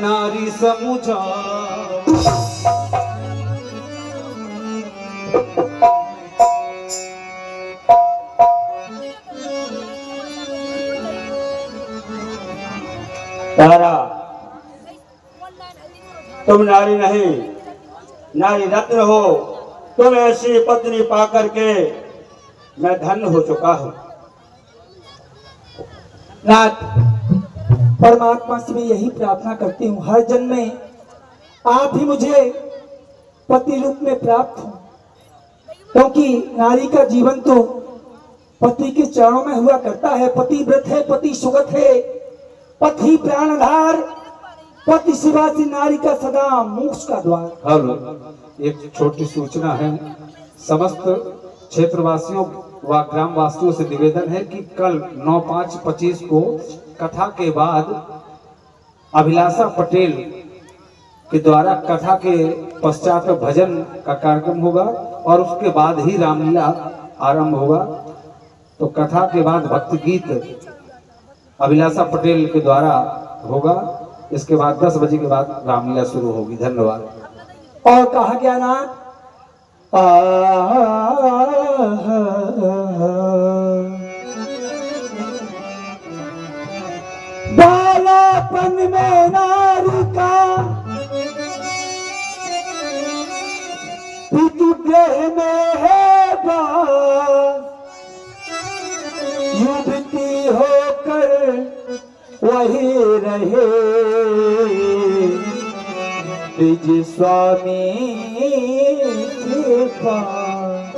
नारी समुझा। तारा, तुम नारी नहीं, नारी रत्न हो। तुम ऐसी पत्नी पाकर के मैं धन्य हो चुका हूं। नाथ, परमात्मा से मैं यही प्रार्थना करती हूँ, हर जन्म में आप ही मुझे पति रूप में प्राप्त हो, क्योंकि नारी का जीवन तो पति के चरणों में हुआ करता है। पति व्रत है, पति सुगत है, पति प्राणधार, पति सेवा से नारी का सदा मोक्ष का द्वार। अब एक छोटी सूचना है, समस्त क्षेत्रवासियों व ग्रामवासियों से निवेदन है कि कल 9/5/25 को कथा के बाद अभिलाषा पटेल के द्वारा कथा के पश्चात भजन का कार्यक्रम होगा और उसके बाद ही रामलीला आरंभ होगा। तो कथा के बाद भक्ति गीत अभिलाषा पटेल के द्वारा होगा। इसके बाद 10 बजे के बाद रामलीला शुरू होगी। धन्यवाद। और कहा गया ना, बालापन में नारी का पितृगृह में है बास, युवती होकर वही रहे निज स्वामी के पास।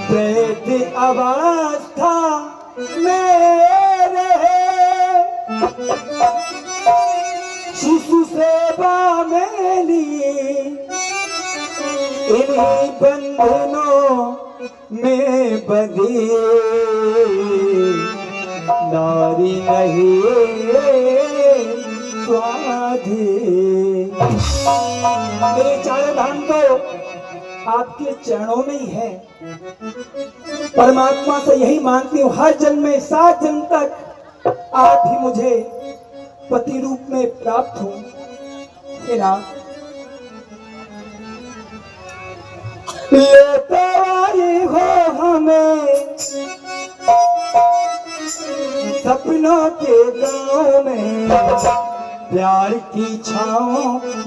वृद्ध अवस्था में रहे शिशु सेवा में ली, इन्हीं बंधनों में बंधी नारी नहीं स्वाधीन। मेरे चारों धाम तो आपके चरणों में ही है। परमात्मा से यही मांगती हूँ, हर जन्म में 7 जन्म तक आप ही मुझे पति रूप में प्राप्त हो। लेते आई हो हमें सपनों के गांव में, प्यार की छांव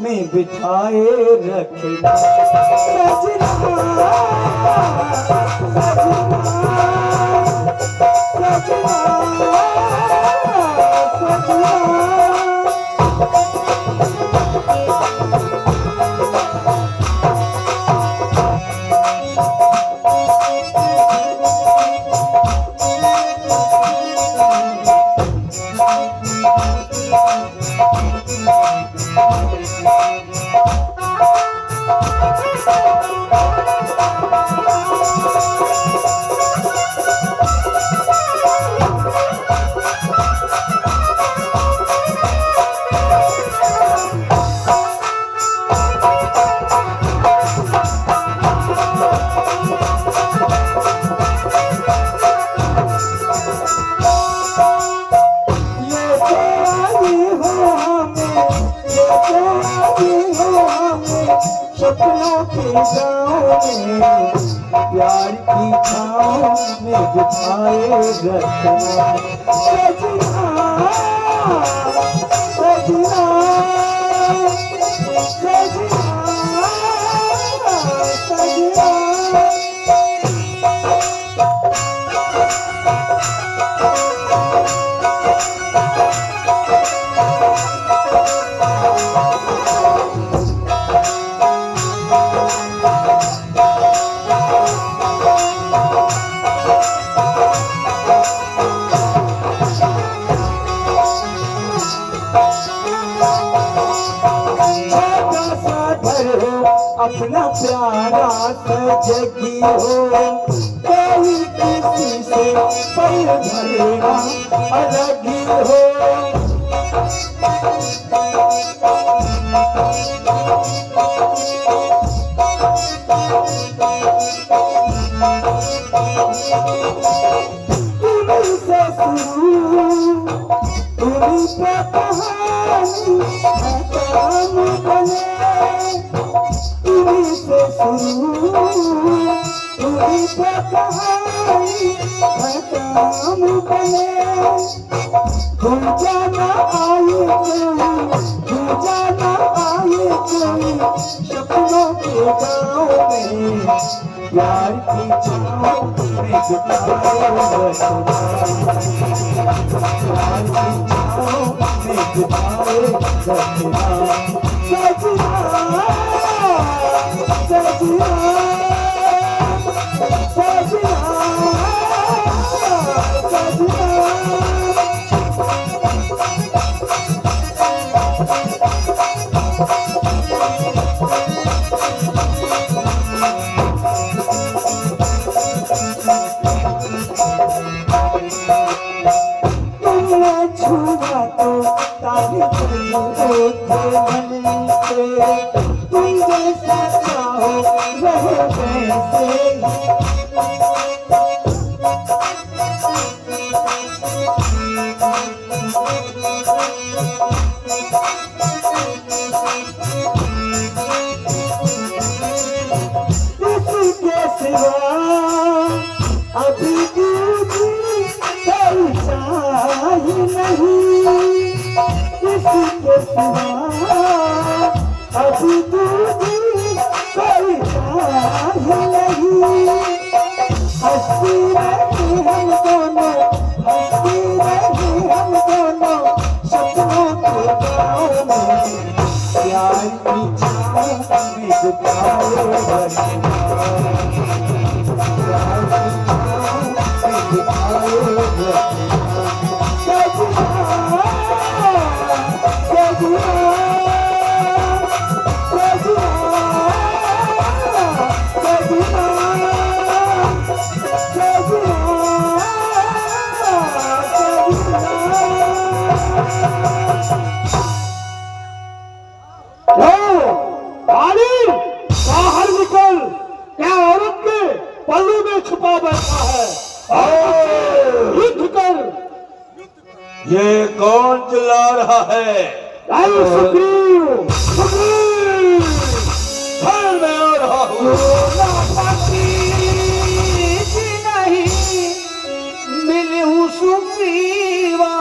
में बिठाए रखना। सजना, सजना, सजना, सजना। सपनों के गाँव में प्यार की छाँव में बिठाए रखना। सजना, सजना, सजना, सजना। अपना प्यारा सजगी हो, कोई किसी से पैर धरना अलग ही हो। तुम्हीं से शुरू तुम्ही पे कहानी है काम बने, तुम्ही से शुरू, तुम्ही पे कहानी है काम बने। दूजा न आए कोई, दूजा न आए कोई सपनों के गाँव में, प्यार की छाँव में गुजारे रखना, प्यार की छाँव में गुजारे रखना। सजना सजना सजना सजना। तुमने छुआ तो तारीफ होते मन से, तुम जैसा चाहो रहे वैसे ही। इसके सिवा अभी दूसरी कोई चाही नहीं, इसके सिवा अभी दूसरी कोई चाही नहीं। हंसती रही हम दोनों, हंसती रही हम दोनों सपनों के गाँव में, प्यार की छाँव में गुजारे रखना, प्यार की छाँव में गुजारे रखना। सजना सजना सजना बाहर निकल, क्या औरत के पल्लू में छुपा बैठा है? युद्ध कर। ये कौन चिल्ला रहा है? सुग्रीव सुग्रीव, मैं आ रहा हूँ। नहीं मिलूं सुग्रीवा,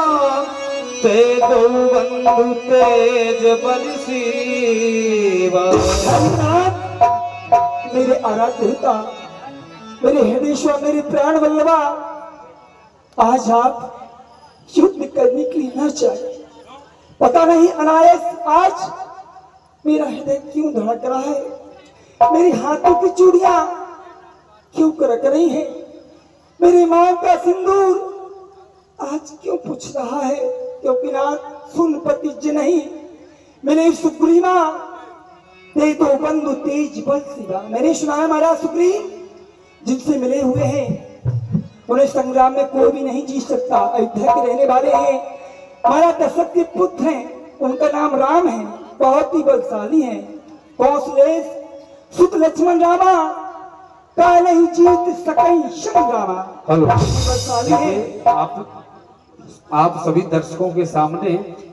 ते दो बंधु तेज बलसीवा। मेरे आराध्यता, मेरे हृदयेश्वर, मेरे प्राण वल्लभा, आज आप युद्ध करने के लिए न चाहिए। पता नहीं अनायास आज मेरा हृदय क्यों धड़क रहा है, मेरे हाथों की चूड़ियां क्यों करक रही हैं, मेरी मां का सिंदूर आज क्यों पूछ रहा है, क्योंकि नाथ सुन पतिज नहीं, मैंने सुग्रीवा ते तो बंधु तेज बल सिवा। मैंने सुना है महाराज सुग्रीव जिनसे मिले हुए हैं उन्हें संग्राम में कोई भी नहीं जीत सकता। अयोध्या के रहने वाले हैं, महाराज दशरथ के पुत्र हैं, उनका नाम राम है, बहुत ही बलशाली हैं। कौशलेश सुत लक्ष्मण रामा, काले ही जीत सकई संग्रामा। हेलो, बलशाली है। आप सभी दर्शकों के सामने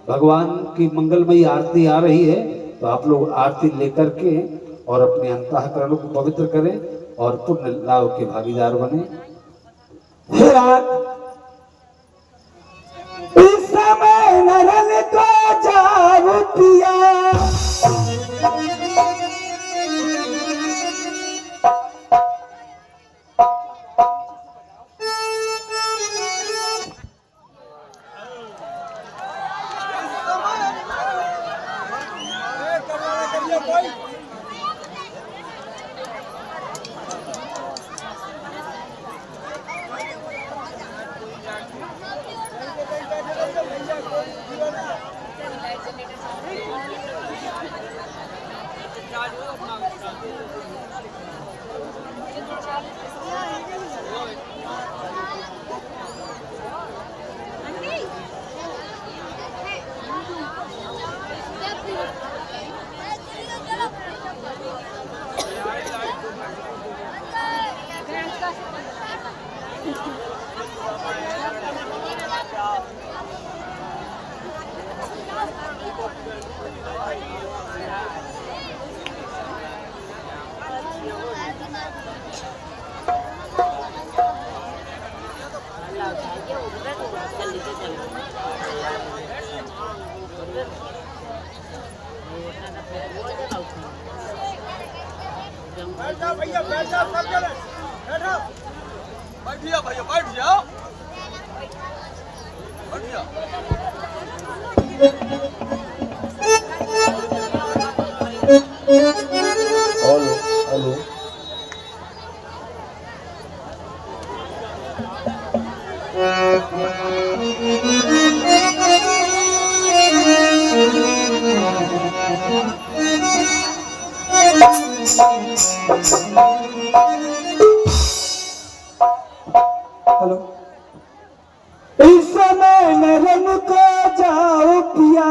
भगवान की मंगलमयी आरती आ रही है, तो आप लोग आरती लेकर के और अपने अंतःकरण को पवित्र करें और पुण्य लाभ के भागीदार बने। हे रात इस समय नरन को जाओ पिया, बैठिए भैया, बैठ जाओ, बैठ जाओ। Hello hello, hello. इस समय नरम को जाओ पिया,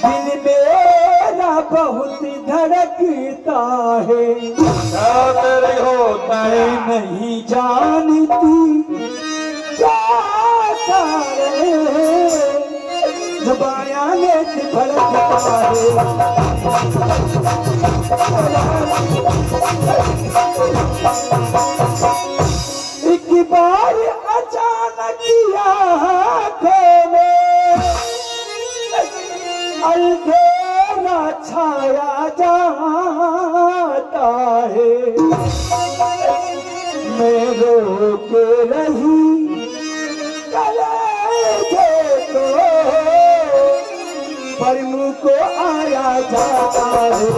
दिल मेरा बहुत धड़कता है। क्या तेरी होता है? मैं नहीं जानती क्या करे, जब आया में भड़कता है। एक बार अचानक आँखों में अंधेरा छाया जाता है। मैं रो के रही कलेजे को, पर मुँह को आया जाता है।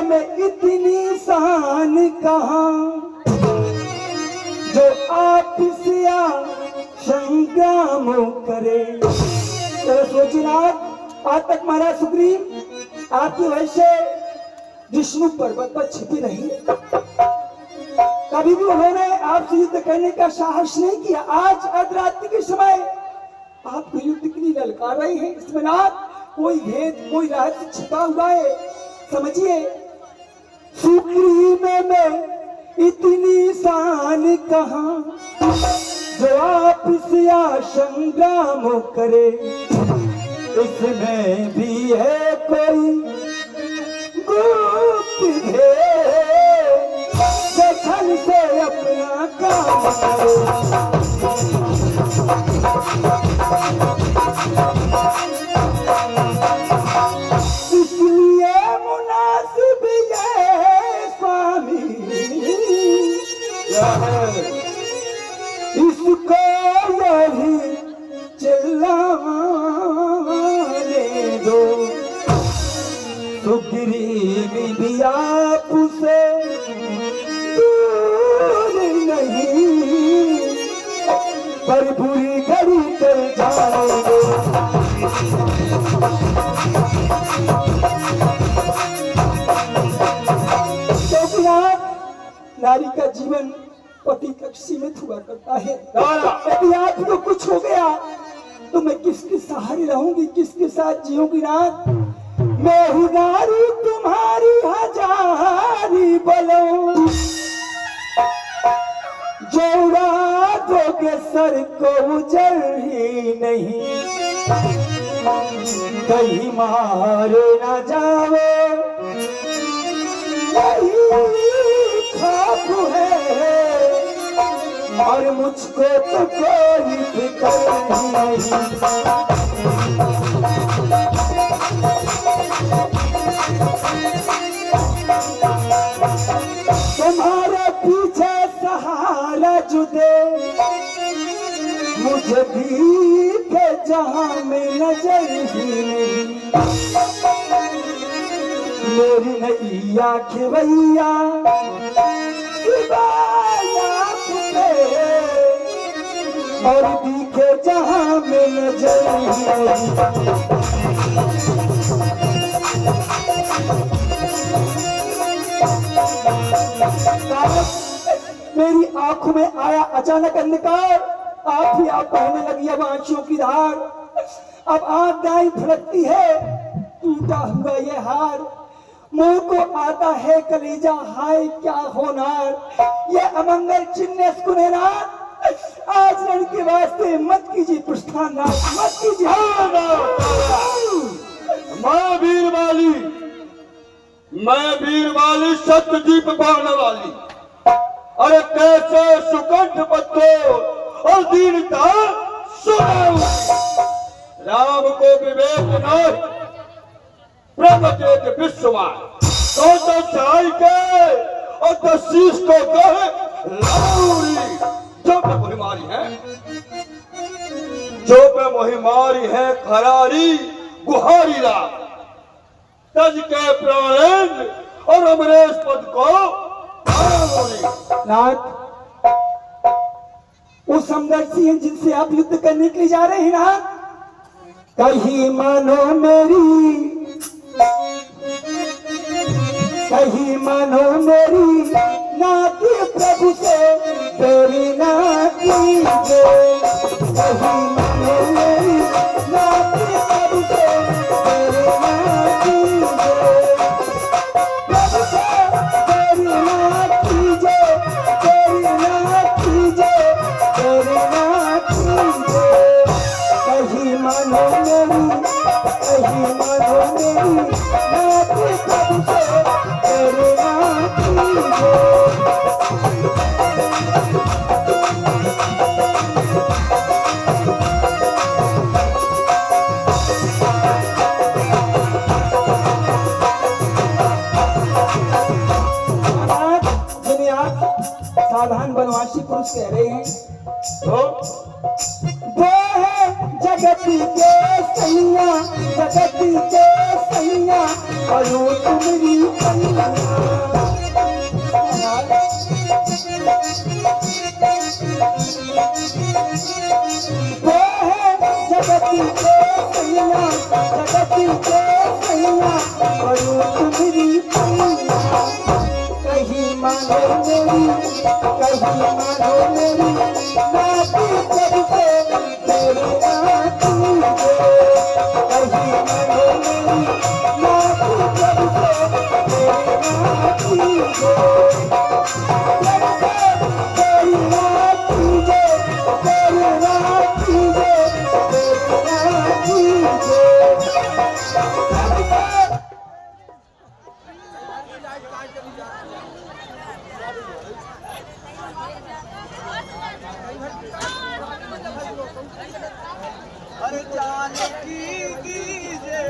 में इतनी शान कहाँ, जो आपसे संग्राम करे। तो सोचना, आज तक महाराज सुग्रीव आपकी वजह से विष्णु पर्वत पर छिपी रही, कभी भी उन्होंने आपसे युद्ध करने का साहस नहीं किया। आज अर्धरात्रि के समय आपको युद्ध के लिए ललकार रहे हैं। इसमें ना कोई भेद, कोई रहस्य छिपा हुआ है। समझिए, सुग्रीव में इतनी शान कहाँ, जो आपसे संग्राम करे। इसमें भी है कोई गुप्त भेद, जो छल से अपना काम करे। इसलिए मुनासिब ये स्वामी, इसको यही चिल्लाने दो। सुग्रीव भी आपसे दूर नहीं, पर बुरी घड़ी कर जाने दो। नारी का जीवन पति तक सीमित हुआ करता है। यदि आपको कुछ हो गया तो मैं किसके सहारे रहूंगी, किसके साथ जीऊंगी? रात मैं हूँ नारी तुम्हारी हजारी बलों, जोड़ा दोगे सर को उजर ही नहीं, कहीं मारे न जाओ खाप है, और मुझको तो कोई फिक्र नहीं। तुम्हारे पीछे सहारा जुदे, मुझे भी के जहां में नजर ही नहीं। मेरी नैया खिवैया और दिखे जहां में नजर नहीं। मेरी आंखों में आया अचानक अंधकार, आप ही आप बहने लगी अब आंखों की धार। अब आंख दाई फड़कती है, टूटा हुआ ये हार, मुंह को आता है कलेजा, हाय क्या होनार। ये अमंगल चिन्ह सुनेनार, आज रण के वास्ते मत कीजिए प्रस्थान, मत कीजिए। मैं वीरवाली सत्यदीप पाने वाली। अरे कैसे सुकंठ पत्तो और दीनता सुनाऊ राम को विवेक नहीं ब्रह्म के विश्वमान तो चाय के और दशीष को कहे लाउरी जो पे मुहिमारी है जो पे मुहिमारी है खरारी गुहारी राम तज के प्राणेंद्र और अमरेश पद को नाथ, उस समदर्शी हैं जिनसे आप युद्ध करने के लिए जा रहे हैं ना, कहीं मानो मेरी, कहीं मानो मेरी नाती प्रभु से तेरी नाती जो, कहीं मानो मेरी नाती प्रभु से तेरी नाती जो, प्रभु से तेरी नाती जो, तेरी नाती जो, तेरी नाती जो, कहीं मानो मेरी, कहीं मानो मेरी नाती प्रभु से तेरी नाती जो। साधारण बनवासी पुरुष कह रहे हैं तो वो है जगती के सैया, जगती के सैया करो तुम्हारी कन्या, वो है जगती के सैया, जगती के सैया करो तुम्हारी कन्या, कहीं मानो मेरी, कहीं मानो मेरी नाती प्रभु से तेरी नाती जो, कहीं मानो मेरी नाती प्रभु से तेरी नाती जो, प्रभु से तेरी नाती जो, तेरी नाती जो, तेरी नाती जो, प्रभु से अरे जानकी की जय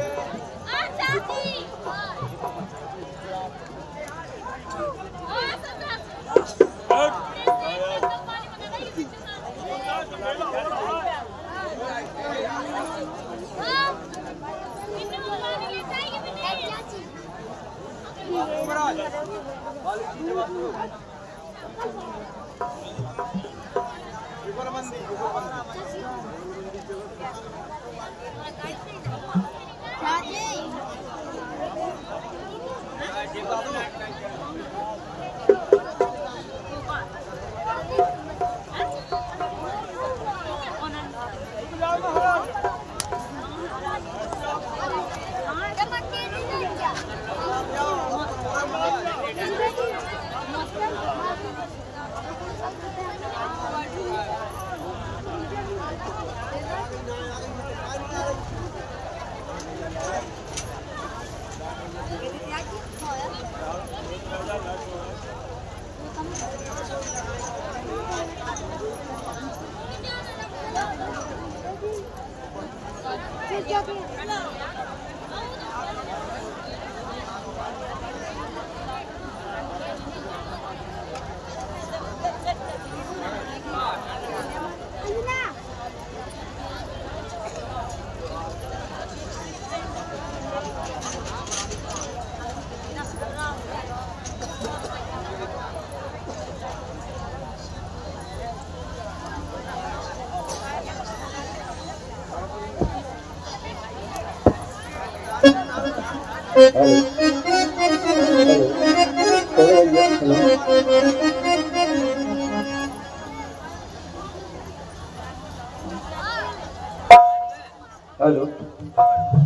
हेलो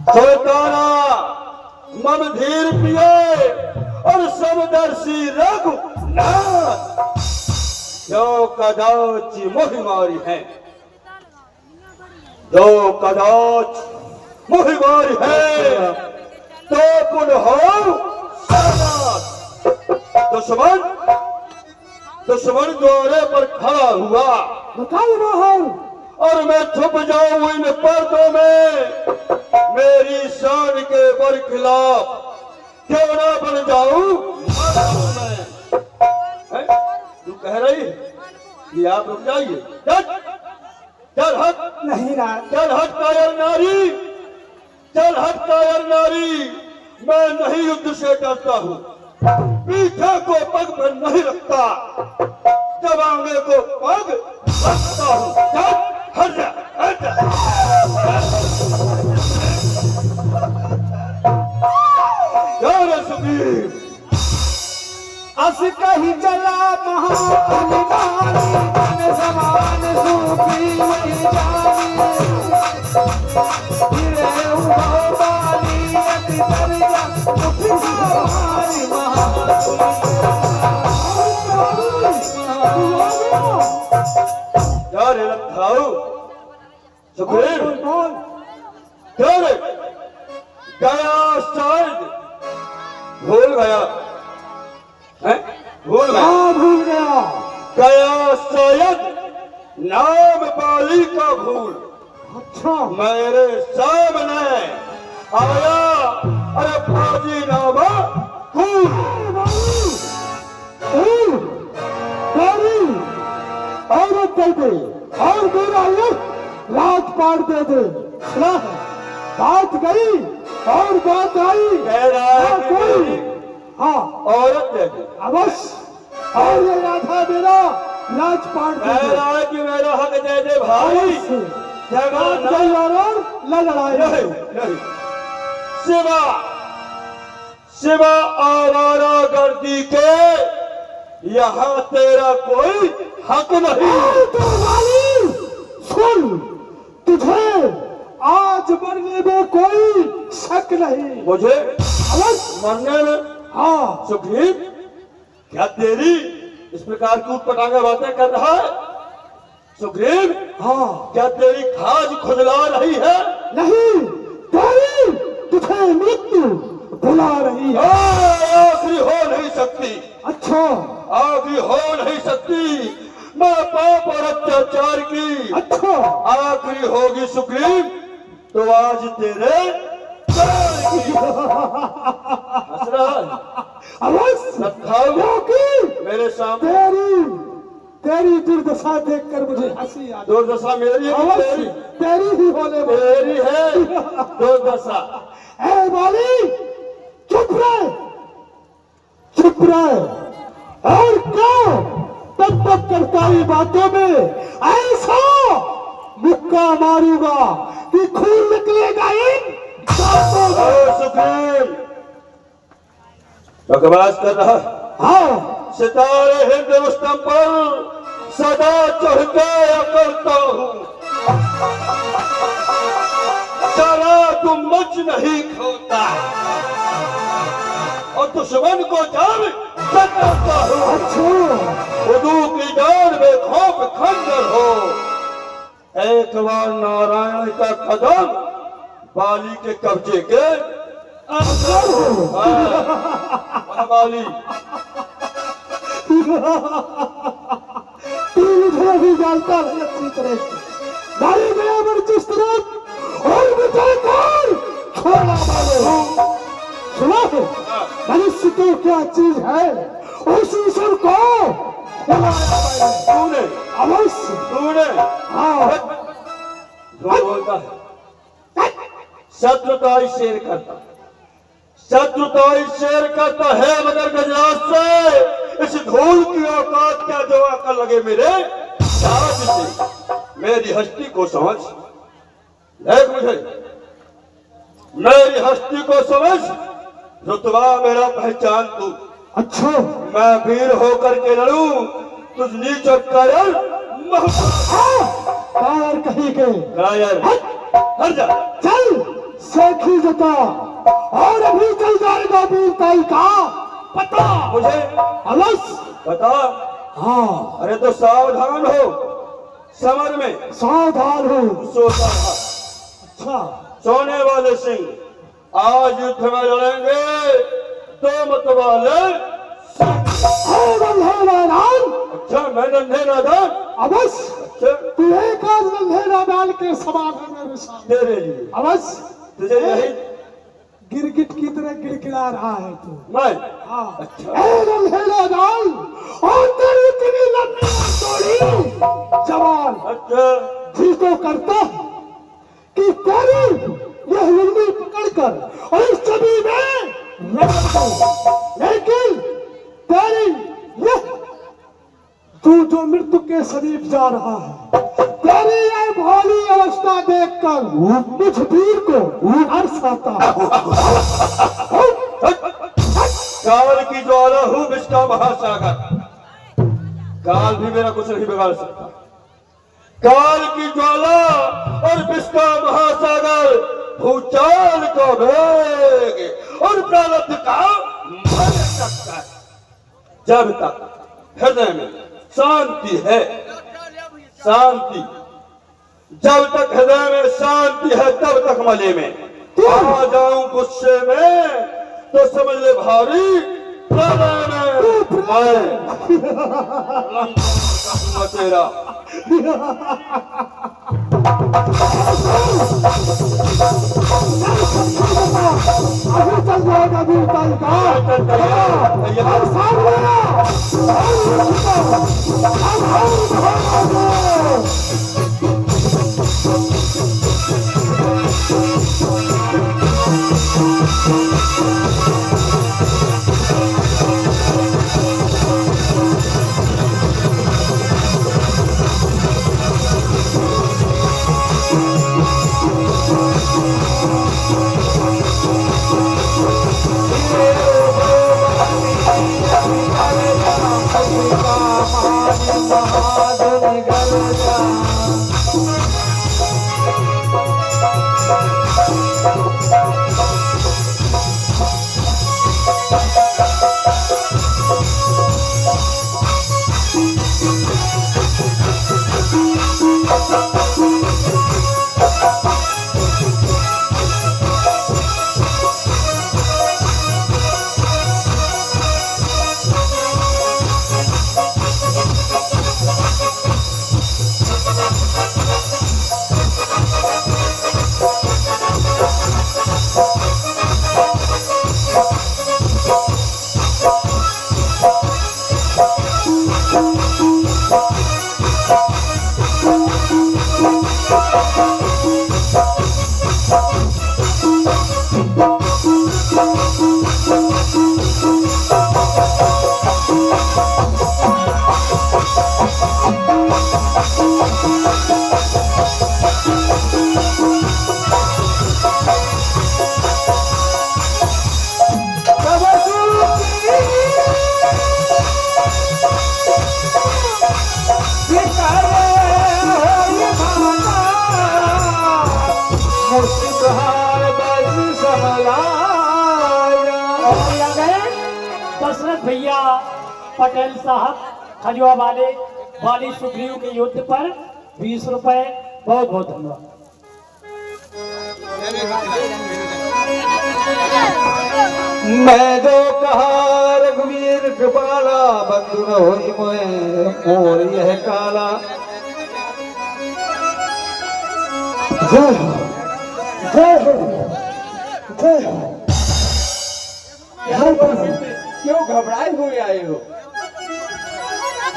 सोतारा मम धीर पिए और समदर्शी रघु नाथ जो कदाच मोहिमारी है, जो कदाच मोहिमारी है तो पुनः दुश्मन दुश्मन द्वारे पर खड़ा हुआ बताओ मोहन, और मैं छुप जाऊं इन पर्दों में, मेरी शान के बरखिलाफ क्यों ना बन जाऊं मैं। हैं? तू कह रही कि आप रुक जाइए, चल हट, नहीं राज, चल हट कायर नारी, चल हट कायर नारी। मैं नहीं युद्ध से डरता हूँ, पीठे को पग पर नहीं रखता, जवांगे को पग रखता हूँ। चल हट जा, हट जा। क्या रे सुखीर, अस कहीं चला महाअभिमानी, जन समान सूफी जानी, फिरे उहो बाली अति दरिया, उठी हमारी क्या रे लखाऊ सुखीर, क्या रे गया शायद भूल गया है, भूल गया, भूल गया। गया शायद नाम बाली का भूल। अच्छा, मेरे सामने आया, अरे फौजी नामा औरत दे दे और मेरा ये लात पाट दे दे। सुना है? बात गई और बात आई, कह रहा है कि कोई मेरी हाँ औरत दे दी, अवश्य। और ये राधा मेरा लाज पाट दे कह दे। रहा है कि मेरा हक दे दे भाई। अवश्य। झगड़ा बात नहीं, गई और लड़ाई नहीं, नहीं। सिवा सिवा आवारा गर्दी के यहाँ तेरा कोई हक नहीं। तो वाली सुन, तुझे आज मरने में कोई शक नहीं। मुझे अवश्य। मरने में हाँ, सुखीर, क्या तेरी इस प्रकार की उटपटांगा बातें कर रहा है? सुग्रीव, हाँ, क्या तेरी खाज खुजला रही है? नहीं, तेरी तुझे मृत्यु बुला रही है। आखिरी हो नहीं सकती, अच्छा, आखिरी हो नहीं सकती। मैं पाप और अत्याचार की अच्छा, आखिरी होगी सुग्रीव, तो आज तेरे हंस रहा है? अवश्य। लखाऊ, क्योंकि मेरे सामने तेरी दुर्दशा देखकर मुझे हंसी आती। दुर्दशा मेरी है कि अवश्य तेरी? तेरी ही होने वाली। तेरी है दुर्दशा। ए वाली, चुप रहे, चुप रहे। और क्या तब तक करताई बातों में ऐसा मुक्का मारूंगा कि खून निकलेगा इन दांतों ओ में। सुग्रीव, बकवास कर रहा है? हाँ, सितारे हिंद रुस्तम पर सदा चढ़काया करता हूँ, जरा तुम मच नहीं खोता, और दुश्मन को जान करता हूँ। अच्छा, खुदू की जान में खौफ खंजर हो, एक बार नारायण का कदम बाली के कब्जे के अंदर हो। हाँ, बाली, तू मुझे भी जानता है अच्छी तरह से। नारी गया मेरे जिस तरफ और मुझे कौन छोड़ा मारो। सुना है? मनुष्य तो क्या चीज है, उस ईश्वर को खिलाया मैंने। तूने अवश्य। तूने हाँ, जो बोलता है शत्रुताई शेर करता, शत्रुताई शेर करता है, मगर गजराज से इस धूल की औकात क्या जो अकल लगे मेरे आज से मेरी हस्ती को समझ। देख मुझे, मेरी हस्ती को समझ, रुतबा मेरा पहचान तू। अच्छा, मैं वीर होकर के लड़ूं, तुझ नीच और कायर कायर कहीं के। कायर हट जा। चल सेखी जता, और अभी चल जाएगा बीरताई का पता मुझे अवश्य। बता। हाँ, अरे तो सावधान हो, समर में सावधान हो। सोता था। अच्छा, सोने वाले सिंह आज युद्ध में लड़ेंगे, दो मत वाले सिंह। मैदान अच्छा मैं नन्हे नादान? अवश्य अच्छा, तू एक आध नन्हे नादान के समान है मेरे सामने। तेरे लिए अवश्य तुझे यही गिरगिट की तरह गिड़गिड़ा रहा है तू। मैं। हाँ। अच्छा। ए नन्हे नादान, और तेरी इतनी लंबी चौड़ी जवान अच्छा, जी तो करता है कि तेरी यह उंगली पकड़कर और इस छवि में रगड़ दूं। लेकिन तेरी यह तू जो मृत्यु के समीप जा रहा है, तेरी यह भोली अवस्था देखकर मुझ वीर को हर्ष आता है। काल की ज्वाला हूँ, विष का महासागर। काल भी मेरा कुछ नहीं बिगाड़ सकता। काल की ज्वाला और विष का महासागर, भूचाल का वेग और प्रारब्ध का मन सकता है। जब तक हृदय में शांति है, शांति, जब तक हृदय में शांति है तब तक मजे में। आ जाऊं गुस्से में तो समझ ले भारी प्रलय में मैं तेरा। अभी चल जाएगा, अभी चल दशरथ भैया पटेल साहब खजुआ वाली सुग्रीव के युद्ध पर 20 रुपए। बहुत बहुत धन्यवाद। मैं जो कहा रघुवीर कृपाला, बंधु न होई मोए और यह काला। जय हो, जय हो, जय हो। क्यों घबराए हुए आए हो?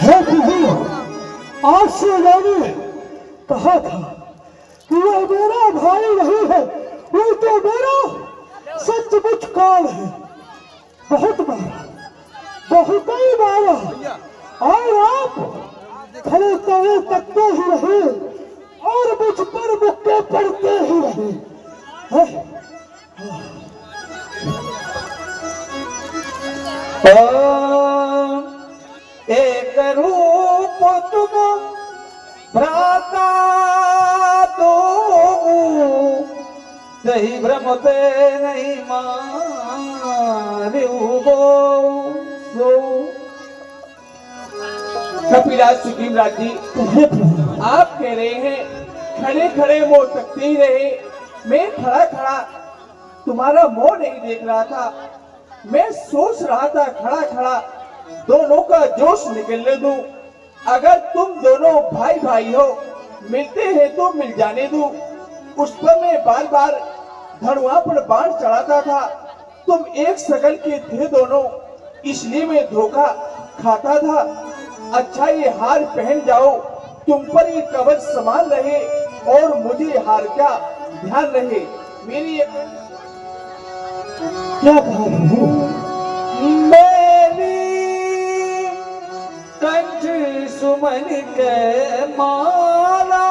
हे प्रभु, आज से मैंने कहा था कि वह मेरा भाई नहीं है, वो तो मेरा सचमुच काल है। बहुत मारा, बहुत ही मारा, और आप खड़े तवे तकते ही रहे और मुझ पर मुक्के पड़ते ही रहे। एक रूप तुम भ्राता दो, दही भ्रम पे नहीं मारे सो। कपिराज सुग्रीवराज जी, आप कह रहे हैं खड़े खड़े मोह तकते ही रहे। मैं खड़ा खड़ा तुम्हारा मोह नहीं देख रहा था, मैं सोच रहा था खड़ा खड़ा दोनों का जोश निकलने दूं। अगर तुम दोनों भाई भाई हो, मिलते हैं तो मिल जाने दो। उस पर मैं बार बार धनुआ पर बाण चढ़ाता था। तुम एक शकल के थे दोनों, इसलिए मैं धोखा खाता था। अच्छा ये हार पहन जाओ, तुम पर ये कवच समान रहे और मुझे हार का ध्यान रहे। मेरी क्या कहा प्रभु? मेरी कंठ सुमन के माला,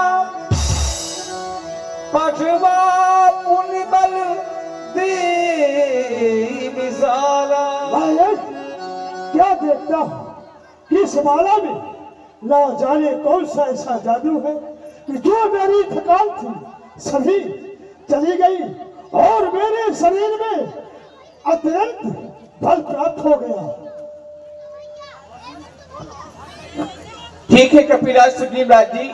पठवा पुण्य बल दी विशाला। भाई क्या देखता हूँ कि इस माला में ना जाने कौन सा ऐसा जादू है कि जो मेरी थकान थी सभी चली गई और मेरे शरीर में अत्यंत बल प्राप्त हो गया। ठीक है कपिराज सुग्रीवराज जी,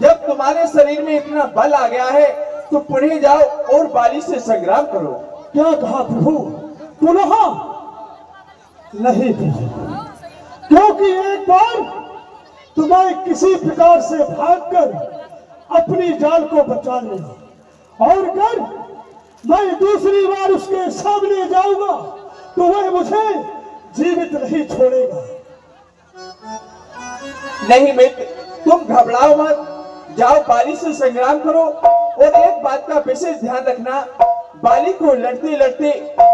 जब तुम्हारे शरीर में इतना बल आ गया है तो पुणे जाओ और बाली से संग्राम करो। क्या कहा प्रभु? पुनः नहीं प्रभु, क्योंकि एक बार तुम्हें किसी प्रकार से भागकर अपनी जान को बचा लिया और अगर मैं दूसरी बार उसके सामने जाऊंगा तो वह मुझे जीवित नहीं छोड़ेगा। नहीं मित्र, तुम घबराओ मत, जाओ बाली से संग्राम करो। और एक बात का विशेष ध्यान रखना, बाली को लड़ते लड़ते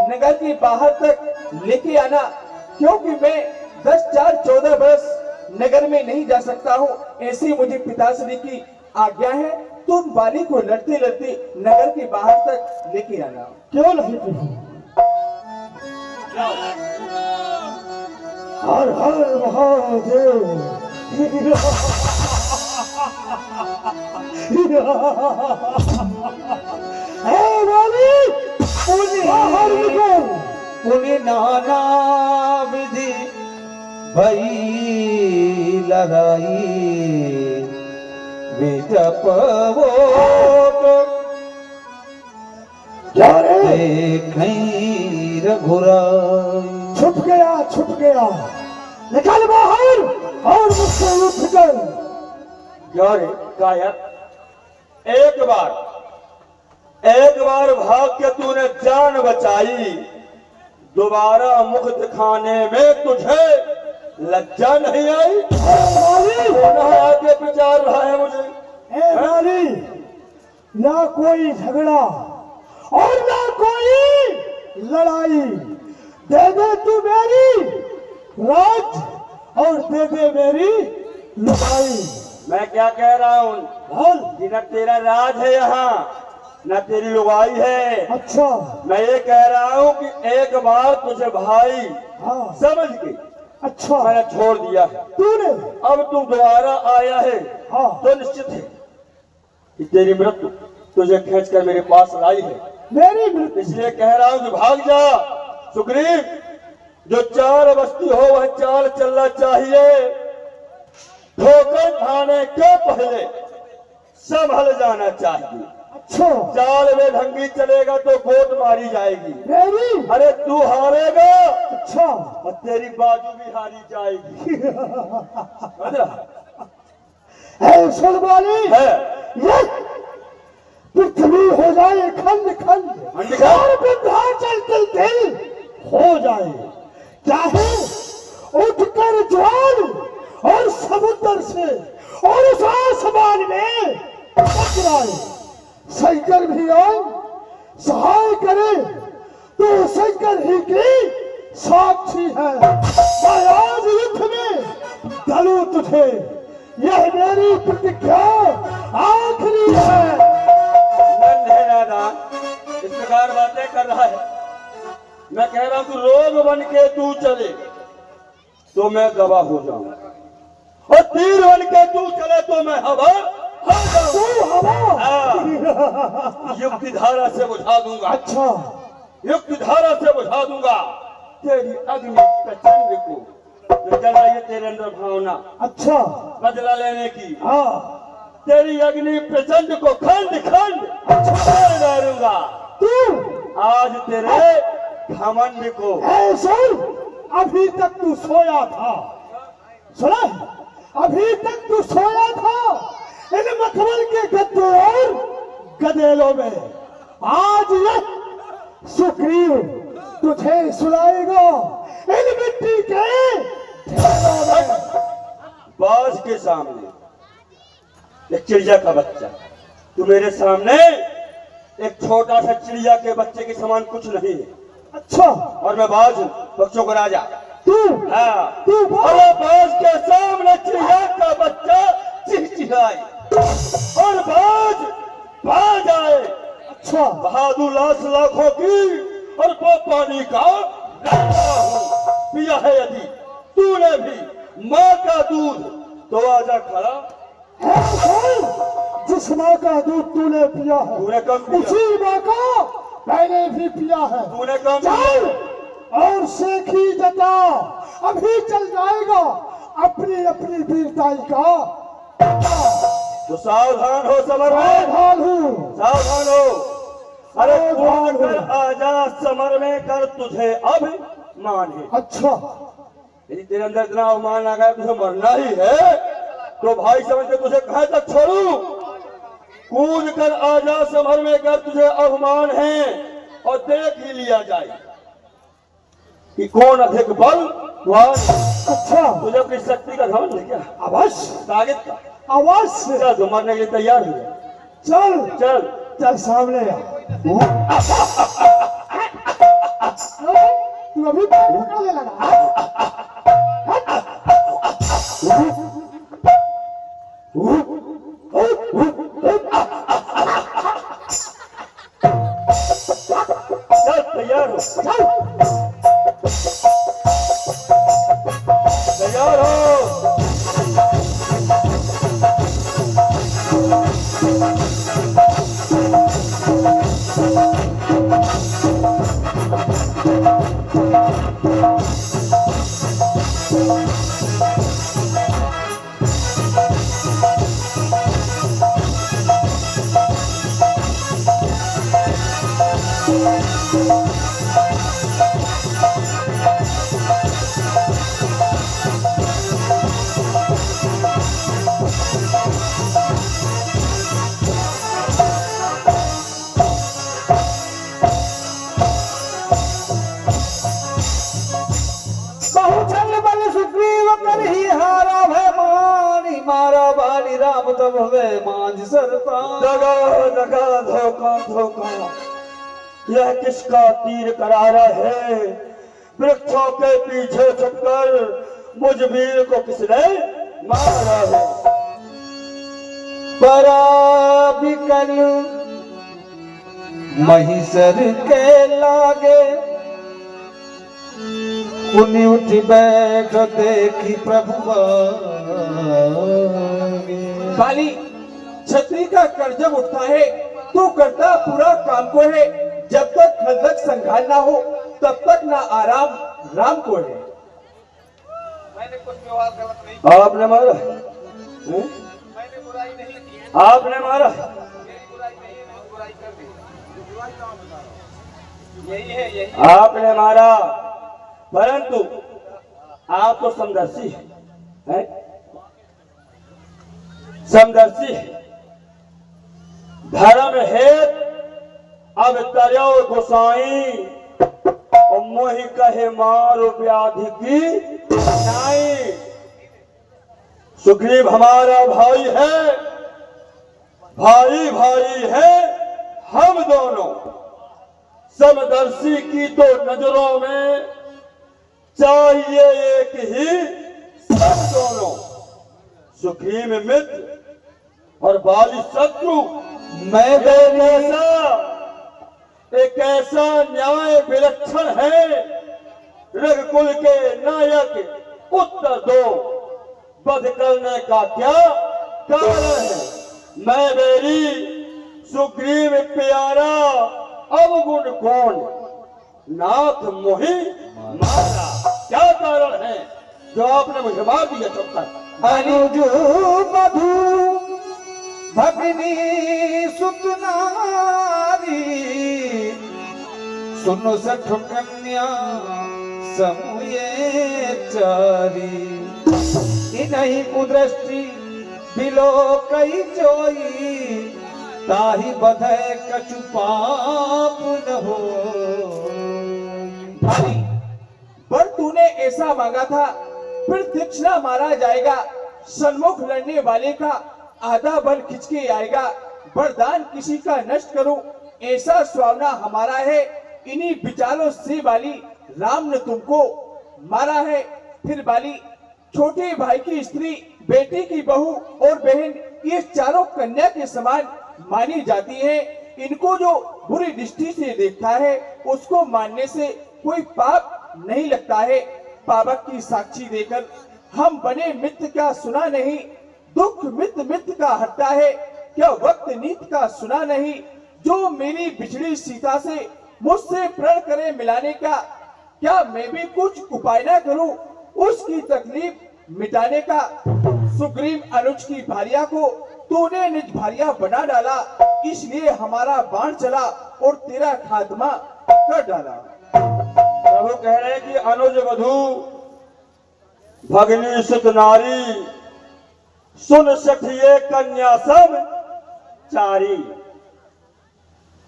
नगर के बाहर तक लेके आना, क्योंकि मैं 10-4-14 वर्ष नगर में नहीं जा सकता हूँ, ऐसी मुझे पिताश्री की आज्ञा है। तुम बाली को लड़ते लड़ते नगर के बाहर तक लेके आना। क्यों नहीं प्रभु? हर हर महादेव। हे वाली, बाहर निकल। पुण्य नाना विधि भई लगाई, विटप वोट क्या रे? देखई रघुराई। छुप गया, निकल बाहर और मुझसे उठ कर। क्या रे कायर, एक बार भाग के तूने जान बचाई, दोबारा मुख दिखाने में तुझे लज्जा नहीं आई? आगे विचार रहा है मुझे। ए वाली, ना कोई झगड़ा और ना कोई लड़ाई, दे दे तू मेरी राज और दे दे मेरी लड़ाई। मैं क्या कह रहा हूँ बोल। कि न तेरा राज है यहाँ, न तेरी लुगाई है। अच्छा। मैं ये कह रहा हूँ कि एक बार तुझे भाई हाँ। समझ के अच्छा। मैंने छोड़ दिया है, तूने? अब तू दोबारा आया है हाँ। तो निश्चित है कि तेरी मृत्यु तुझे खींच कर मेरे पास लाई है। मेरी मृत्यु? इसलिए कह रहा हूँ कि भाग जा सुग्रीव। जो चाल बस्ती हो वह चाल चलना चाहिए, ठोकर खाने के पहले संभल जाना चाहिए। अच्छा। चाल में ढंगी चलेगा तो गोट मारी जाएगी। मेरी? अरे तू हारेगा। अच्छा। और तेरी बाजू भी हारी जाएगी। है सुन वाली, है ये पृथ्वी हो जाए खंड खंड और विंध्याचल तिल हो जाए, चाहे उठकर ज्वाल और समुद्र से और उस आसमान में टकराए, शंकर भी आए सहाय करे तो शंकर ही की साक्षी है। मैं आज युद्ध में डलूं तुझे, यह मेरी प्रतिज्ञा आखिरी है। इस प्रकार बातें कर रहा है। मैं कह रहा हूं तू रोग बन के तू चले तो मैं गवाह हो जाऊं, और तीर बन के तू चले तो मैं हवा हो जाऊं। युक्ति धारा से बुझा दूंगा। अच्छा। युक्ति धारा से बुझा दूंगा तेरी अग्नि प्रचंड को, जो जल रही है तेरे अंदर भावना अच्छा। बदला लेने की। हाँ। तेरी अग्नि प्रचंड को खंड खंड मारूंगा। तू आज तेरे घमंड को। ऐ सुन, अभी तक तू सोया था, सुना? अभी तक तू सोया था इन मखमल के गद्दे और गदेलों में। आज ये सुग्रीव तुझे सुलाएगा इन मिट्टी के ढेरों में। बाज के सामने एक चिड़िया का बच्चा, तू मेरे सामने एक छोटा सा चिड़िया के बच्चे के समान कुछ नहीं है। अच्छा, और मैं बाज हूँ, पक्षियों का राजा। तू हाँ, तू अरे बाज के सामने चिड़िया का बच्चा चिड़चिड़ाए और बाज आए। अच्छा, बहादुर लाखों की और वो पानी का राजा हूँ। पिया है यदि तूने भी माँ का दूध तो आजा खड़ा। है कौन जिस माँ का दूध तूने पिया है? तूने कम पिया, उसी माँ का मैंने भी पिया है। तूने कम चल पिया। और शेखी जता, अभी चल जाएगा अपनी अपनी वीरताई का। तो सावधान हो समर में, सावधान हूँ। सावधान हो। अरे सावधान कौन कर हूँ। आजा समर में कर तुझे अब मान है। अच्छा, यदि तेरे अंदर इतना अवमान आ गया तुझे मरना ही है तो भाई समझ के तुझे कहाँ तक छोड़ू। कूद कर आजा समर में कर तुझे अवमान है और देख ही लिया जाए कि कौन अधिक बलवान। अच्छा, तुझे अपनी शक्ति का घमंड है क्या? अवश्य ताकत का? अवश्य। चल तू मरने के लिए तैयार हो जा। चल चल चल सामने आ। तू अभी पकड़ने लगा। चल तैयार हो, चल तैयार हो। बहुचल बल सुग्रीव कर ही हारा भय मानी मारा बाली राम तब हुए मांझ सरता। दगा दगा धोखा धोखा, यह किसका तीर करारा है? वृक्षों के पीछे छुपकर मुझ वीर को किसने मारा है? बड़ा बिकल महिषर के लागे पुनि उठ बैठ देखी प्रभु बाली, छतरी का कर जब उठता है तो करता पूरा काम को है। जब तक खंदक संघार ना हो तब तक ना आराम राम को है। मैंने कुछ व्यवहार गलत नहीं, आपने मारा? हैं? मैंने बुराई नहीं की, आपने मारा? मेरी बुराई नहीं है, मैंने बुराई कर दी। यही है, यही आपने मारा, परंतु आप तो समदर्शी हैं? समदर्शी धर्म हेत अब तरयो गोसाई और मोहि कहे मारो व्याधि की नाई। सुग्रीव हमारा भाई है, भाई भाई है हम दोनों। समदर्शी की तो नजरों में चाहिए एक ही सब दोनों। सुग्रीव मित्र और बाली शत्रु। मैं एक ऐसा न्याय विलक्षण है। रघुकुल के नायक उत्तर दो, वध करने का क्या कारण है? मैं मेरी सुग्रीव प्यारा अवगुण कौन नाथ मोहि मारा। क्या कारण है जो आपने मुझे मार दिया? तब तक अनुज मधु भगनी सुत नारी सुनो सठ कन्या समुये चारी इन्हीं कुदृष्टि बिलो कई जोई ताही बधे कछु पाप न हो। भाई वर तूने ऐसा मांगा था, फिर दीक्षिणा मारा जाएगा। सन्मुख लड़ने वाले का आधा बल खिंच के आएगा। वरदान किसी का नष्ट करूं ऐसा स्वावना हमारा है। इन्हीं विचारों से बाली राम ने तुमको मारा है। फिर बाली छोटे भाई की स्त्री, बेटी की बहू और बहन, ये चारों कन्या के समान मानी जाती है। इनको जो बुरी दृष्टि से देखता है उसको मानने से कोई पाप नहीं लगता है। पावक की साक्षी देकर हम बने मित्र का सुना नहीं, दुख मित्र मित्र का हटता है। क्या वक्त नीत का सुना नहीं, जो मेरी बिछड़ी सीता से मुझसे प्रण करे मिलाने का। क्या मैं भी कुछ उपाय न करूं उसकी तकलीफ मिटाने का। सुग्रीव अनुज की भार्या को तूने निज भार्या बना डाला, इसलिए हमारा बाण चला और तेरा खात्मा कर डाला। प्रभु कह रहे हैं कि अनुज वधु भगनी सुत नारी, सुन सखिए कन्या सब चारी,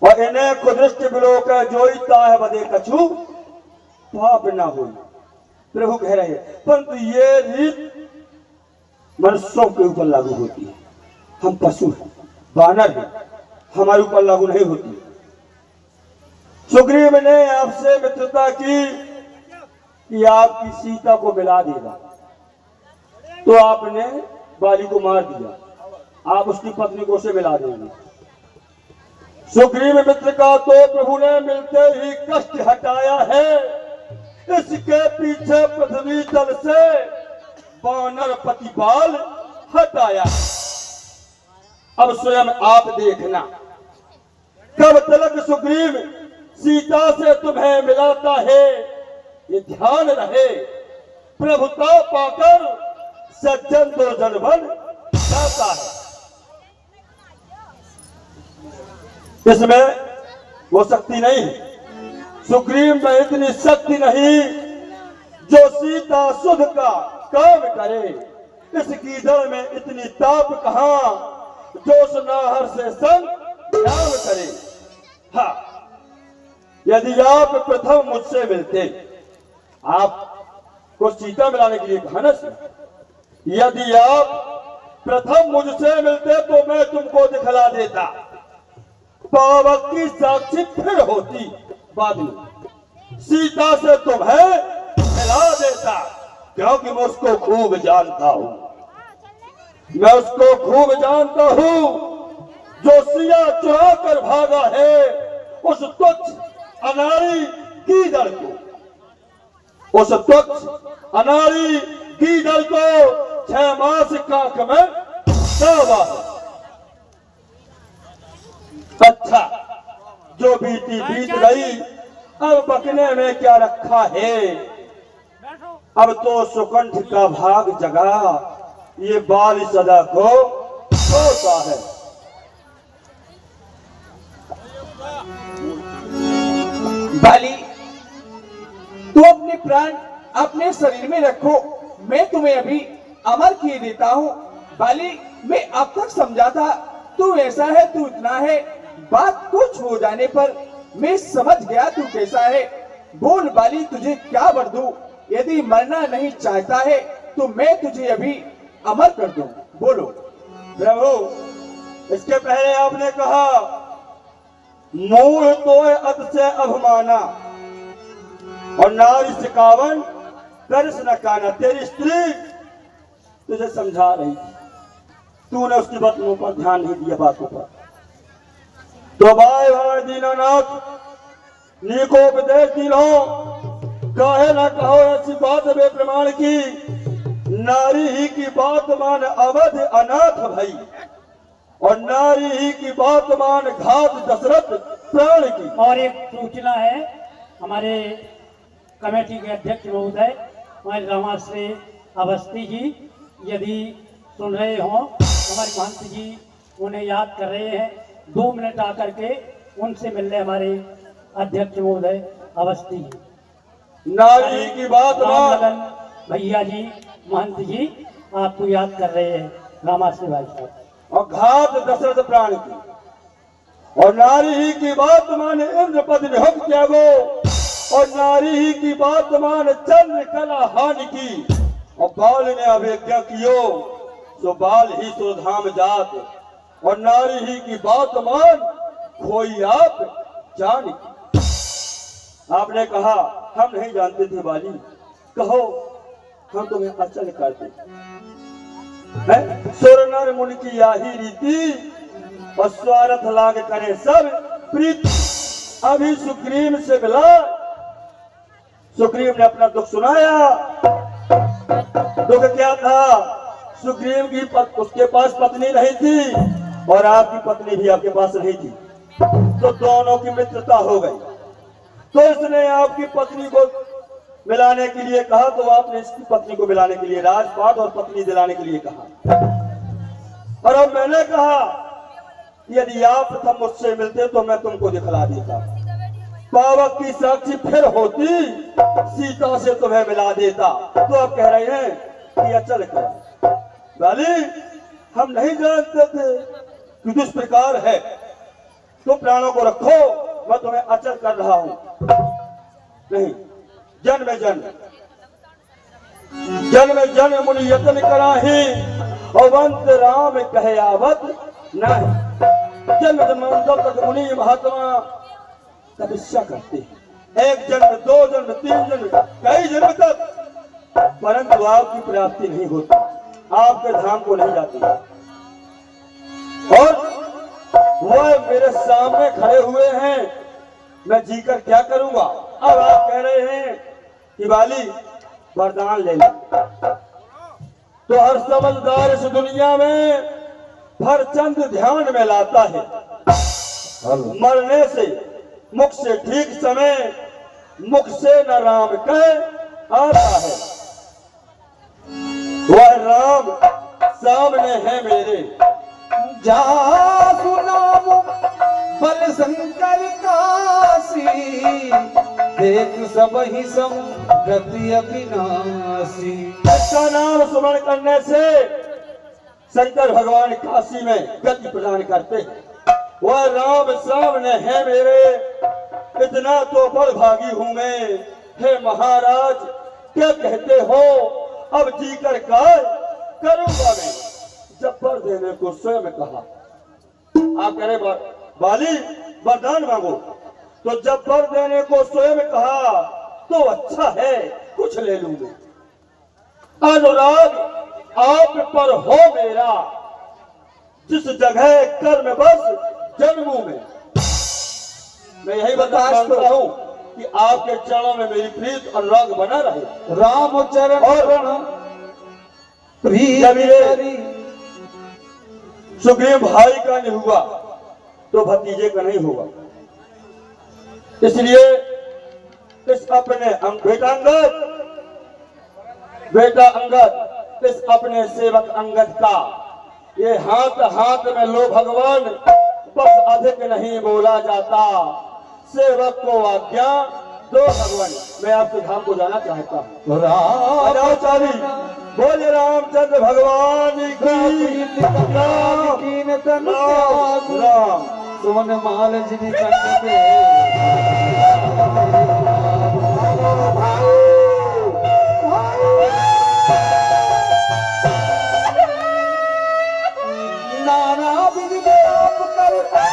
और इन्हें कुदृष्ट बिलोक जोई ताह बदे कछु पाप न हो। प्रभु कह रहे हैं परंतु ये रीत मनुष्यों के ऊपर लागू होती है। हम पशु हैं, वानर हैं, हमारे ऊपर लागू नहीं होती। सुग्रीव ने आपसे मित्रता की कि आपकी सीता को मिला देगा, तो आपने बाली को मार दिया, आप उसकी पत्नी को से मिला देंगे। सुग्रीव मित्र का तो प्रभु ने मिलते ही कष्ट हटाया है। इसके पीछे पृथ्वी तल से वानर प्रतिपाल हटाया। अब स्वयं आप देखना कब तलक सुग्रीव सीता से तुम्हें मिलाता है। ये ध्यान रहे, प्रभुता पाकर सज्जन दुर्जन बन जाता है। इसमें वो शक्ति नहीं है, सुग्रीव में इतनी शक्ति नहीं जो सीता सुध का काम करे। इस गीदड़ में इतनी ताप कहां जो सुनाहर से संग ध्यान करे। हाँ, यदि आप प्रथम मुझसे मिलते, आपको सीता मिलाने के लिए कहा ना, यदि आप प्रथम मुझसे मिलते तो मैं तुमको दिखला देता, पावक की साक्षी फिर होती बाद में, सीता से तुम्हें मिला देता, क्योंकि मैं उसको खूब जानता हूं। मैं उसको खूब जानता हूं जो सिया चुरा कर भागा है उस तुच्छ अनाड़ी गीदड़ को, उस तुच्छ अनाड़ी गीदड़ को 6 मास कांख में डाला है। अच्छा, जो बीती बीत गई, अब बकने में क्या रखा है। अब तो सुकंठ का भाग जगा, ये बाल सदा को सोता है। बाली, तू अपने प्राण अपने शरीर में रखो, मैं तुम्हें अभी अमर किए देता हूँ। बाली, मैं अब तक समझा था तू ऐसा है, तू इतना है, बात कुछ हो जाने पर मैं समझ गया तू कैसा है। बोल बाली, तुझे क्या वर दूं? यदि मरना नहीं चाहता है तो मैं तुझे अभी अमर कर दूं। बोलो। प्रभु, इसके पहले आपने कहा मूढ़ तो अत से अभिमाना और नारी सिकावन तरस न काना। तेरी स्त्री तुझे समझा रही थी, तूने उसकी बातों पर ध्यान नहीं दिया, बातों पर। तो भाई दीनानाथ नीकोपदेश दिलो, कहे ना कहो ऐसी बात बे प्रमाण की, नारी ही की बात मान अवध अनाथ भई, और नारी ही की बात मान घात दशरथ प्राण की। और एक सूचना है, हमारे कमेटी के अध्यक्ष महोदय हमारे रामाश्री अवस्थी जी यदि सुन रहे हो, हमारे महंत जी उन्हें याद कर रहे हैं, 2 मिनट आकर के उनसे मिलने हमारे अध्यक्ष महोदय अवस्थी जी। नारी की बात मान भैया जी महंत जी आपको याद कर रहे हैं रामाश्री भाई साहब। और घात दशरथ प्राण की, और नारी ही की बात माने इंद्रपद निहत त्यागो, और नारी ही की बात मान चंद्र कला हानि की, और बाल ने अवेज्ञा कियो सो बाल ही सुरधाम जात, और नारी ही की बात मान खोई आप जान की। आपने कहा हम नहीं जानते थे बाली, कहो हम तुम्हें अचल करते। सुर नर मुनि की यही रीति, और स्वार्थ लाग करे सब प्रीति। अभी सुग्रीव से मिला, सुग्रीव ने अपना दुख सुनाया। दुख क्या था? सुग्रीव की उसके पास पत्नी नहीं थी और आपकी पत्नी भी आपके पास नहीं थी, तो दोनों की मित्रता हो गई। तो इसने आपकी पत्नी को मिलाने के लिए कहा, तो आपने इसकी पत्नी को मिलाने के लिए राजपाट और पत्नी दिलाने के लिए कहा। और अब मैंने कहा यदि आप प्रथम मुझसे मिलते तो मैं तुमको दिखला देता, पावक की साक्षी फिर होती, सीता से तुम्हें मिला देता। तो आप कह रहे हैं कि अचल कर बाली, हम नहीं जानते थे कि किस प्रकार है, तो प्राणों को रखो, मैं तुम्हें अचल कर रहा हूं। नहीं, जन्म जन्म मुनि यत्न कराही, अवंत राम कहे आवत नहीं। जन्म जन्मांतर तक मुनि महात्मा तपस्या करते हैं, एक जन्म, दो जन्म, तीन जन्म, कई जन्म तक, परंतु आपकी प्राप्ति नहीं होती, आपके धाम को नहीं जाती। और वह मेरे सामने खड़े हुए हैं, मैं जीकर क्या करूंगा? अब आप कह रहे हैं कि बाली वरदान ले लो, तो हर समझदार इस दुनिया में फरचंद ध्यान में लाता है। मरने से मुख से ठीक समय, मुख से न राम कह आता है। वह राम सामने है मेरे, जा सुनाम बल शंकर काशी, देख सब ही सम गति अविनाशी। इसका नाम स्मरण करने से शंकर भगवान काशी में गति प्रदान करते हैं। वह राम सामने है मेरे, इतना तो बड़भागी हूं मैं। हे महाराज क्या कहते हो, अब जीकर काय करूंगा मैं? जब वर देने को स्वयं कहा, आप कह रहे बाली वरदान मांगो, तो जब वर देने को स्वयं कहा तो अच्छा है, कुछ ले लूंगे। अनुराग आप पर हो मेरा, जिस जगह कर्म बस जन्मों में। मैं यही बताता हूं कि आपके चरणों में मेरी प्रीत अनुराग बना रहे। राम चरण और प्रीत सुग्रीव भाई का नहीं हुआ तो भतीजे का नहीं होगा, इसलिए इस अपने बेटा अंगद, इस अपने सेवक अंगद का ये हाथ हाथ में लो भगवान, बस अधिक नहीं बोला जाता। सेवक को आज्ञा दो भगवान, मैं आपके धाम को जाना चाहता हूँ। राम बोल रामचंद्र भगवान की राम सुमन माल जिन कंठ नाना विधि विलाप करता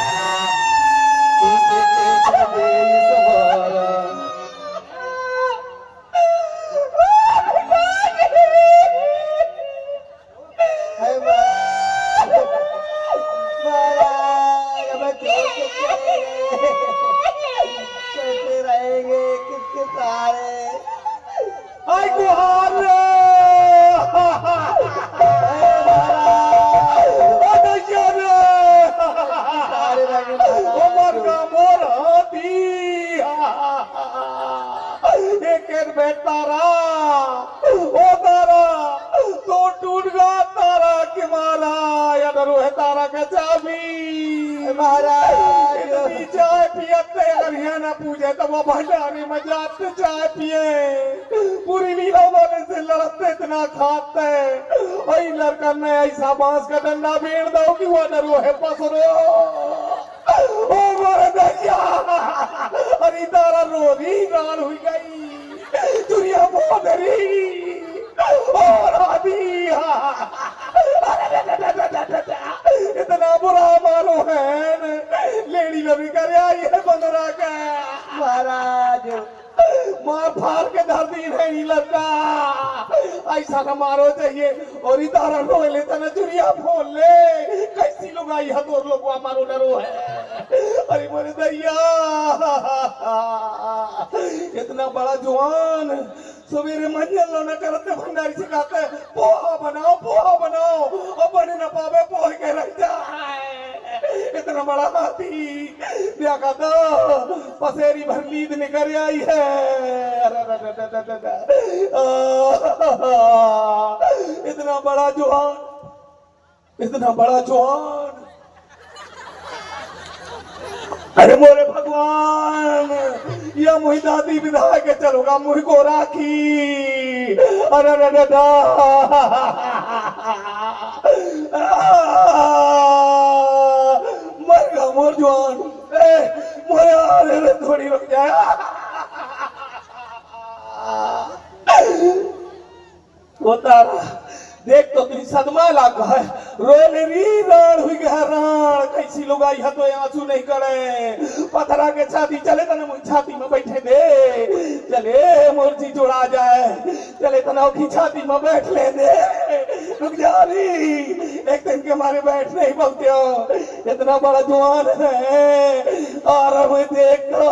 पूजे तो वो भंडारी में जाते चाय पिए, पूरी लीला वाले से लड़ते इतना खाते वही लड़का ने ऐसा बांस का डंडा बेड़ दो कि वो डरो है पसरो ओ मोरे दैया अरे तारा रोरी रान हुई गई चुरिया बहुत रही और आदि इतना बुरा मारो है लेडी लवी कर आई है बंदरा का महाराज मार फाड़ के धर दी नहीं लड़का ऐसा न मारो चाहिए और इतारा रो लेता ना चुरिया फोन ले कैसी लोग आई है तो लोग मारो डरो है अरे मोरे दैया इतना बड़ा जवान सवेरे मंजल न करते भंडारी से कहते पोहा बनाओ और बने न पावे पोह के रह जाए इतना बड़ा हाथी क्या कहता पसेरी भर नींद निकल आई है इतना बड़ा जवान अरे मोरे भगवान या मुही दादी विधा के चलूंगा मुही को राखी अरे मर गया मोर जवान मोरे अरे थोड़ी रुक जाए वो तारा देख तो तुझे सदमा लगा है रोले री राण हुई गया राण कैसी लोग आई है तो आंसू नहीं करे पथरा के छाती चले तना मुझ छाती में बैठे दे चले मोर्ची जोड़ा जाए चले तना की छाती में बैठ ले दे रुक जा रही एक दिन के हमारे बैठ नहीं बोलते हो इतना बड़ा जवान है और हम देख तो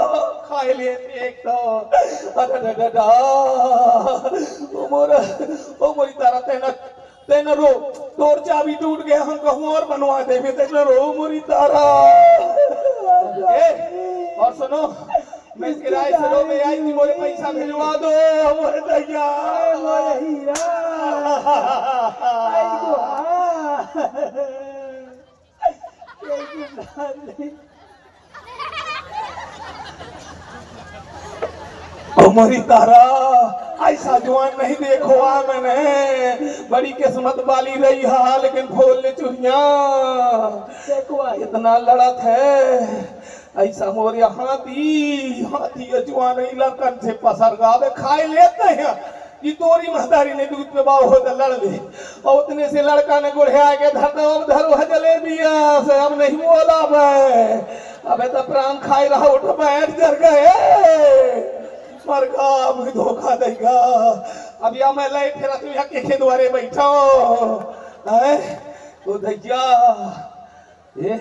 खाए ले देख तो ओ मोरी तारा तेना रो तोर चाबी टूट गया हम कहूँ और बनवा दे तेना रो मोरी तारा और सुनो मैं किराए से रो में आई थी मोरे पैसा भिजवा दो मोरे दैया मोरे हीरा मोरी तारा ऐसा जवान नहीं देखो मैंने बड़ी किस्मत वाली रही है लेकिन खोल ले चुरिया इतना लड़त है ऐसा मोर हाथी जवान लड़कन से पसर गावे खाए लेते हैं कि तोरी महतारी ने दूध पे बाव हो तो लड़ ले और उतने से लड़का ने गुड़िया के धरो है जलेबिया से अब नहीं बोला अबे तो प्राण खाए रहा उठ बैठ जर गए मरगा मुझे धोखा देगा अब या मैं लाई फिर तू यहाँ के द्वारे बैठो तो दैया ये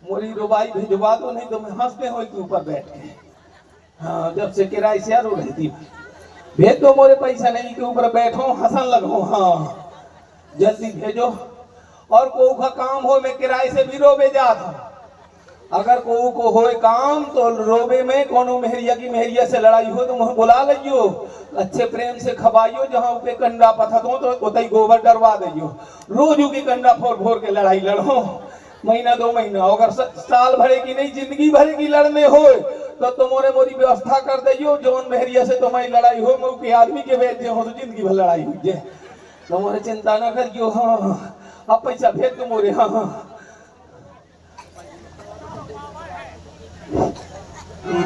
मोरी रुबाई भिजवा दो नहीं तो मैं हंसते हो तू ऊपर बैठ के हाँ जब से किराए से रो रहती भेज दो मोरे पैसा नहीं के ऊपर बैठो हंसन लगो हाँ जल्दी भेजो और को का काम हो मैं किराए से भी रोबे जाता अगर को होए काम तो रोबे में कोनो मेहरिया से लड़ाई हो तो मुझे बुला लियो अच्छे प्रेम से खवाइयो जहाँ के कंडा पथत हो तो उतई गोबर डरवा दियो रोज की कंडा फोड़ के लड़ाई लड़ो महीना 2 महीना अगर साल भरे की नहीं जिंदगी भरे की लड़ने हो तो तुम्हारे मोरी व्यवस्था कर दियो जौन मेहरिया से तुम्हारी लड़ाई हो मैं के आदमी के भेज हो तो जिंदगी भर लड़ाई हुई जाए तुम्हारे चिंता न करियो हाँ अब पैसा भेज दो मोरे हाँ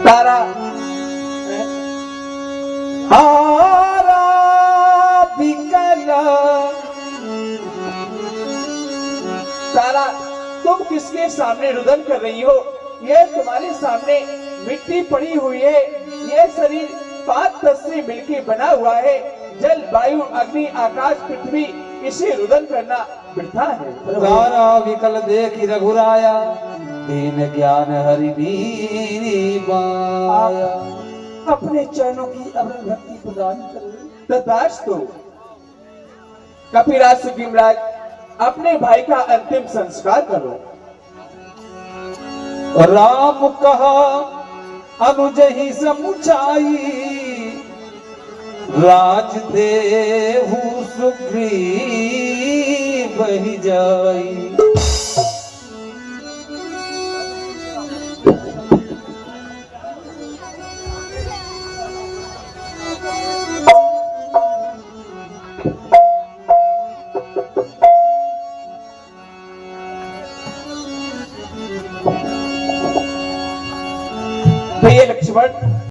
तारा हारा बिकल तारा तुम किसके सामने रुदन कर रही हो ये तुम्हारे सामने मिट्टी पड़ी हुई है ये शरीर 5 तत्व से मिलकर बना हुआ है जल वायु अग्नि आकाश पृथ्वी इसे रुदन करना वृथा है तारा विकल देखी रघुराया दीन ज्ञान हरि दीनी माया अपने चरणों की अमर भक्ति प्रदान करो तथास्तु कपिराज सुखीमराज अपने भाई का अंतिम संस्कार करो राम कहा अनुज ही समुचाई राज देहु सुग्रीव ही जाई भैया लक्ष्मण